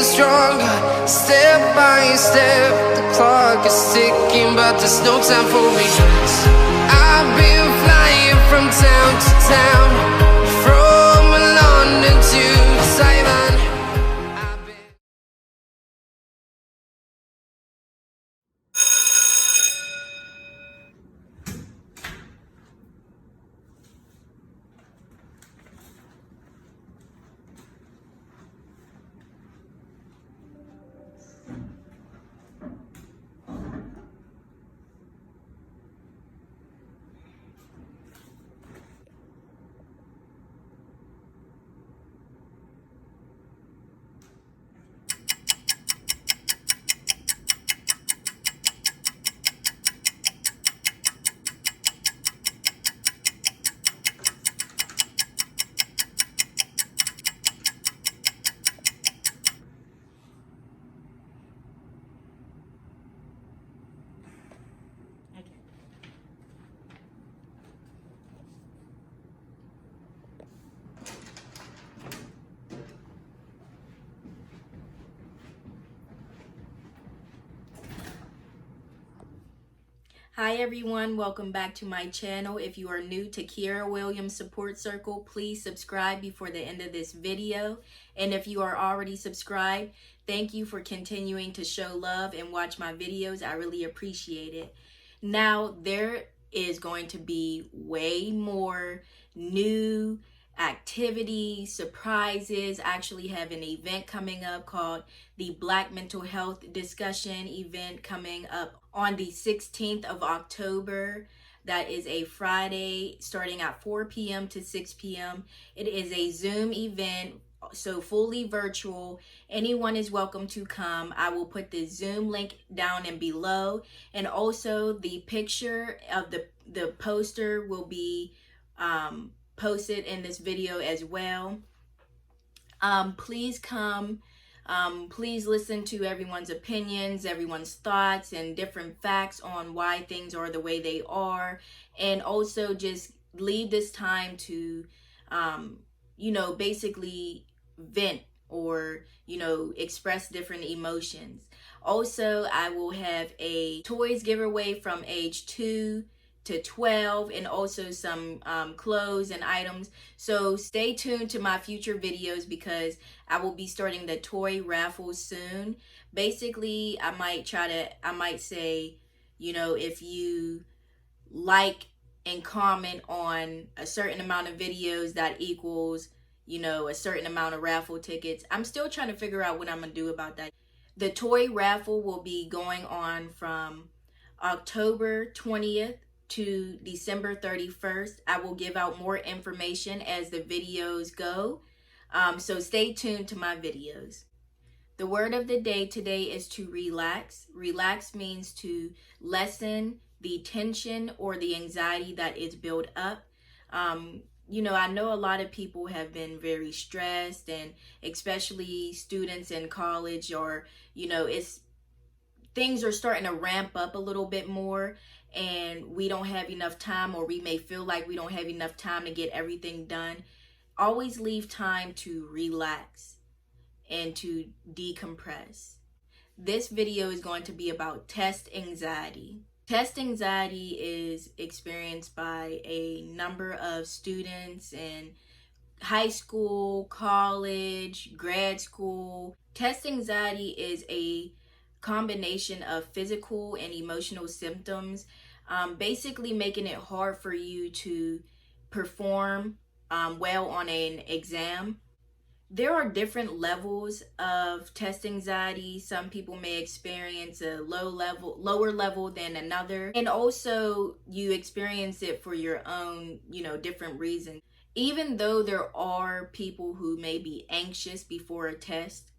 stronger, step by step. The clock is ticking, but there's no time for me. I've been flying from town to town, from London to Taiwan. Hi everyone, welcome back to my channel. If you are new to Kiera Williams Support Circle, please subscribe before the end of this video. And if you are already subscribed, thank you for continuing to show love and watch my videos. I really appreciate it. Now, there is going to be way more new activities, surprises. I actually have an event coming up called the Black Mental Health Discussion event coming up on the 16th of October. That is a Friday starting at 4 p.m. to 6 p.m. It is a Zoom event, so fully virtual. Anyone is welcome to come. I will put the Zoom link down and below, and also the picture of the poster will be posted in this video as well. Please come. Please listen to everyone's opinions, everyone's thoughts, and different facts on why things are the way they are. And also just leave this time to, basically vent or, express different emotions. Also, I will have a toys giveaway from age 2 to 12, and also some clothes and items. So stay tuned to my future videos because I will be starting the toy raffle soon. Basically, I might say, if you like and comment on a certain amount of videos, that equals, a certain amount of raffle tickets. I'm still trying to figure out what I'm gonna do about that. The toy raffle will be going on from October 20th to December 31st. I will give out more information as the videos go. So stay tuned to my videos. The word of the day today is to relax. Relax means to lessen the tension or the anxiety that is built up. I know a lot of people have been very stressed, and especially students in college, or, things are starting to ramp up a little bit more, and we don't have enough time, or we may feel like we don't have enough time to get everything done. Always leave time to relax and to decompress. This video is going to be about test anxiety. Test anxiety is experienced by a number of students in high school, college, grad school. Test anxiety is a combination of physical and emotional symptoms, basically making it hard for you to perform well on an exam. There are different levels of test anxiety. Some people may experience a lower level than another, and also you experience it for your own, different reasons. Even though there are people who may be anxious before a test,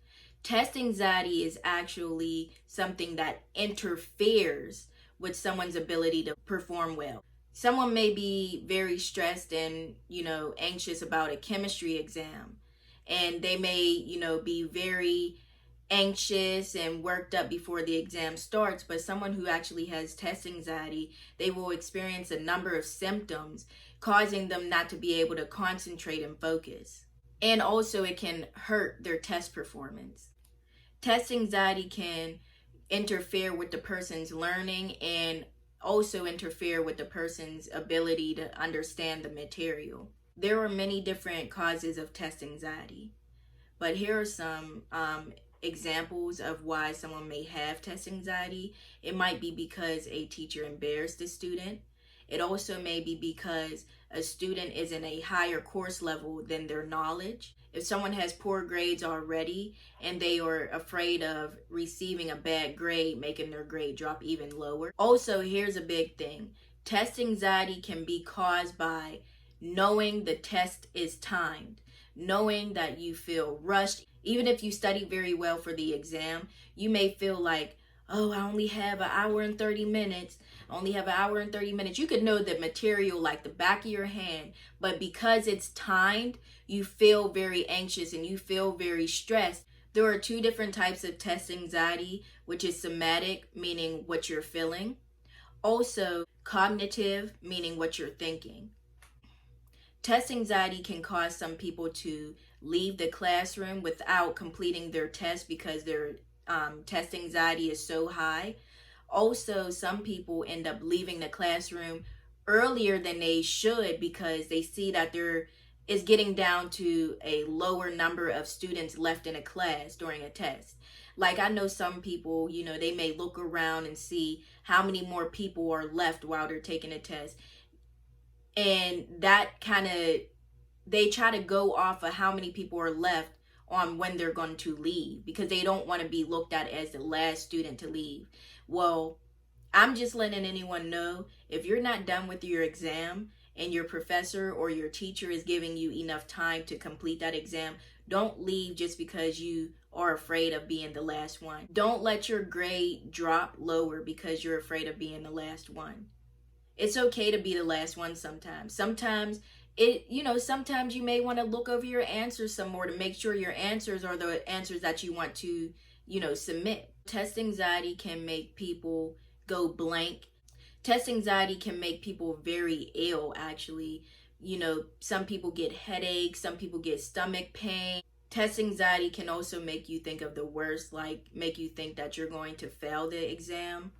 test anxiety is actually something that interferes with someone's ability to perform well. Someone may be very stressed and, anxious about a chemistry exam, and they may, be very anxious and worked up before the exam starts. But someone who actually has test anxiety, they will experience a number of symptoms causing them not to be able to concentrate and focus. And also it can hurt their test performance. Test anxiety can interfere with the person's learning and also interfere with the person's ability to understand the material. There are many different causes of test anxiety, but here are some examples of why someone may have test anxiety. It might be because a teacher embarrassed a student. It also may be because a student is in a higher course level than their knowledge. If someone has poor grades already and they are afraid of receiving a bad grade, making their grade drop even lower. Also, here's a big thing. Test anxiety can be caused by knowing the test is timed, knowing that you feel rushed. Even if you study very well for the exam, you may feel like, oh, I only have an hour and 30 minutes. You could know the material like the back of your hand, but because it's timed, you feel very anxious and you feel very stressed. There are two different types of test anxiety, which is somatic, meaning what you're feeling. Also, cognitive, meaning what you're thinking. Test anxiety can cause some people to leave the classroom without completing their test because their test anxiety is so high. Also, some people end up leaving the classroom earlier than they should because they see that there is getting down to a lower number of students left in a class during a test. Like, I know some people, they may look around and see how many more people are left while they're taking a test. And that they try to go off of how many people are left on when they're going to leave because they don't want to be looked at as the last student to leave. Well, I'm just letting anyone know, if you're not done with your exam and your professor or your teacher is giving you enough time to complete that exam, don't leave just because you are afraid of being the last one. Don't let your grade drop lower because you're afraid of being the last one. It's okay to be the last one sometimes. Sometimes you may want to look over your answers some more to make sure your answers are the answers that you want to, submit. Test anxiety can make people go blank. Test anxiety can make people very ill, actually. Some people get headaches, some people get stomach pain. Test anxiety can also make you think of the worst, like make you think that you're going to fail the exam.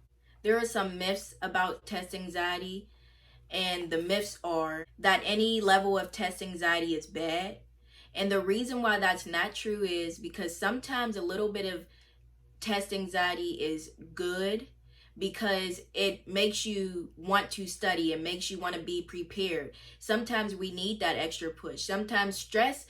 There are some myths about test anxiety, and the myths are that any level of test anxiety is bad. And the reason why that's not true is because sometimes a little bit of test anxiety is good because it makes you want to study. It makes you want to be prepared. Sometimes we need that extra push. Sometimes stress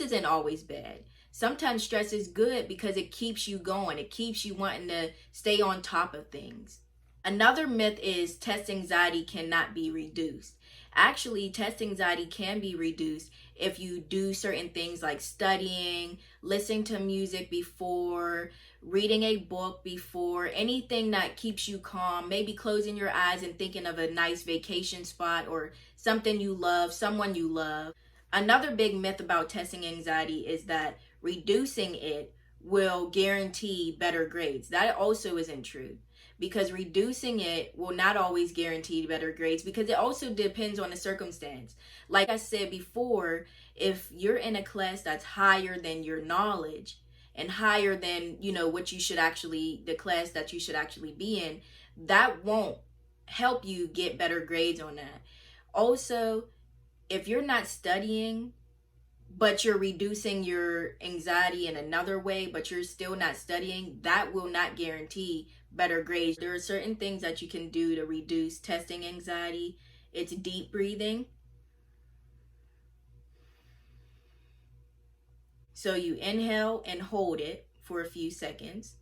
isn't always bad. Sometimes stress is good because it keeps you going. It keeps you wanting to stay on top of things. Another myth is test anxiety cannot be reduced. Actually, test anxiety can be reduced if you do certain things like studying, listening to music before, reading a book before, anything that keeps you calm, maybe closing your eyes and thinking of a nice vacation spot or something you love, someone you love. Another big myth about testing anxiety is that reducing it will guarantee better grades. That also isn't true, because reducing it will not always guarantee better grades because it also depends on the circumstance. Like I said before, if you're in a class that's higher than your knowledge and higher than, what you should actually, the class that you should actually be in, that won't help you get better grades on that. Also, if you're not studying, but you're reducing your anxiety in another way, but you're still not studying, that will not guarantee better grades. There are certain things that you can do to reduce testing anxiety. It's deep breathing. So you inhale and hold it for a few seconds.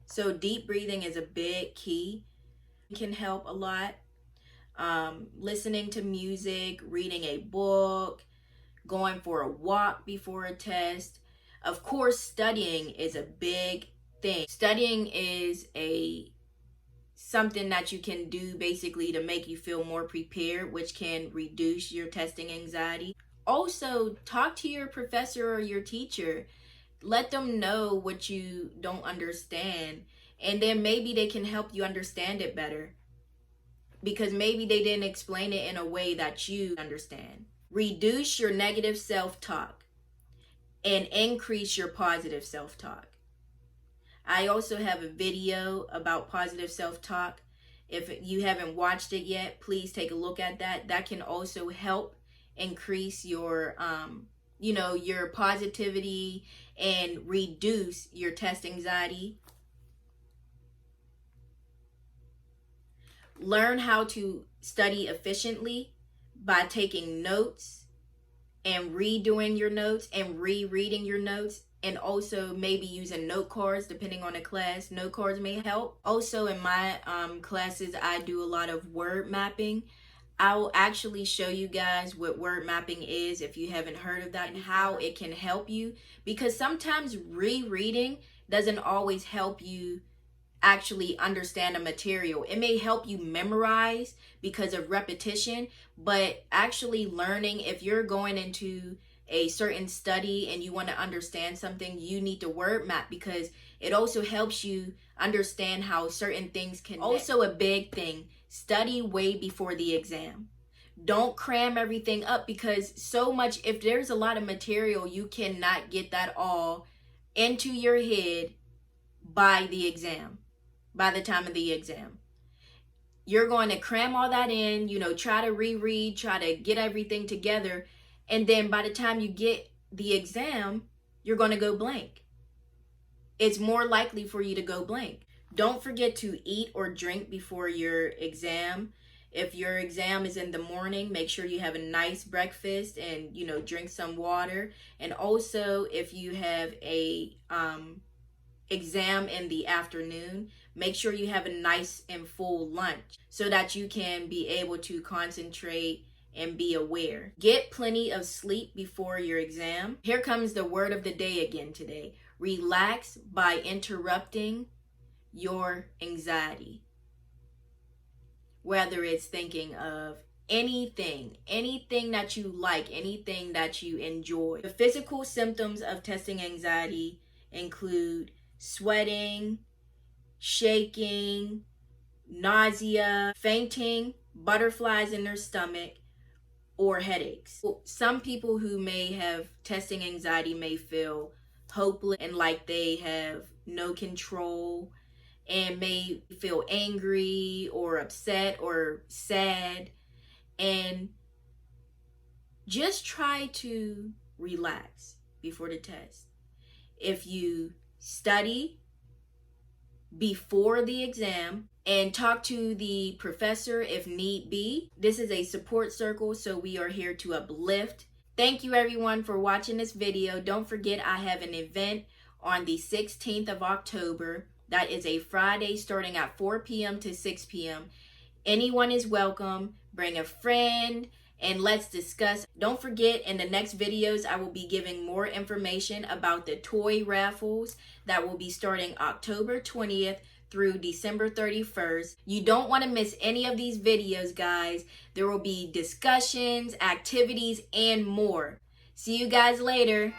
So deep breathing is a big key. It can help a lot. Listening to music, reading a book, going for a walk before a test. Of course, studying is a big thing. Studying is something that you can do basically to make you feel more prepared, which can reduce your testing anxiety. Also, talk to your professor or your teacher. Let them know what you don't understand, and then maybe they can help you understand it better, because maybe they didn't explain it in a way that you understand. Reduce your negative self-talk and increase your positive self-talk. I also have a video about positive self-talk. If you haven't watched it yet, please take a look at that. That can also help increase your your positivity and reduce your test anxiety. Learn how to study efficiently by taking notes and redoing your notes and rereading your notes, and also maybe using note cards depending on the class. Note cards may help. Also, in my classes, I do a lot of word mapping. I'll actually show you guys what word mapping is if you haven't heard of that, and how it can help you, because sometimes rereading doesn't always help you actually understand a material. It may help you memorize because of repetition, but actually learning, if you're going into a certain study and you want to understand something, you need to word map, because it also helps you understand how certain things can. Also, a big thing, study way before the exam. Don't cram everything up, because so much, if there's a lot of material, you cannot get that all into your head by the exam. By the time of the exam, you're going to cram all that in, try to reread, try to get everything together, and then by the time you get the exam, you're going to go blank. It's more likely for you to go blank. Don't forget to eat or drink before your exam. If your exam is in the morning, make sure you have a nice breakfast and drink some water. And also, if you have a exam in the afternoon, make sure you have a nice and full lunch so that you can be able to concentrate and be aware. Get plenty of sleep before your exam. Here comes the word of the day again today. Relax by interrupting your anxiety. Whether it's thinking of anything that you like, anything that you enjoy. The physical symptoms of testing anxiety include sweating, shaking, nausea, fainting, butterflies in their stomach, or headaches. Some people who may have testing anxiety may feel hopeless and like they have no control, and may feel angry or upset or sad. And just try to relax before the test. If you study before the exam and talk to the professor if need be. This is a support circle, so we are here to uplift. Thank you everyone for watching this video. Don't forget, I have an event on the 16th of October. That is a Friday, starting at 4 p.m. to 6 p.m. Anyone is welcome. Bring a friend and let's discuss. Don't forget, in the next videos, I will be giving more information about the toy raffles that will be starting October 20th through December 31st. You don't want to miss any of these videos, guys. There will be discussions, activities, and more. See you guys later.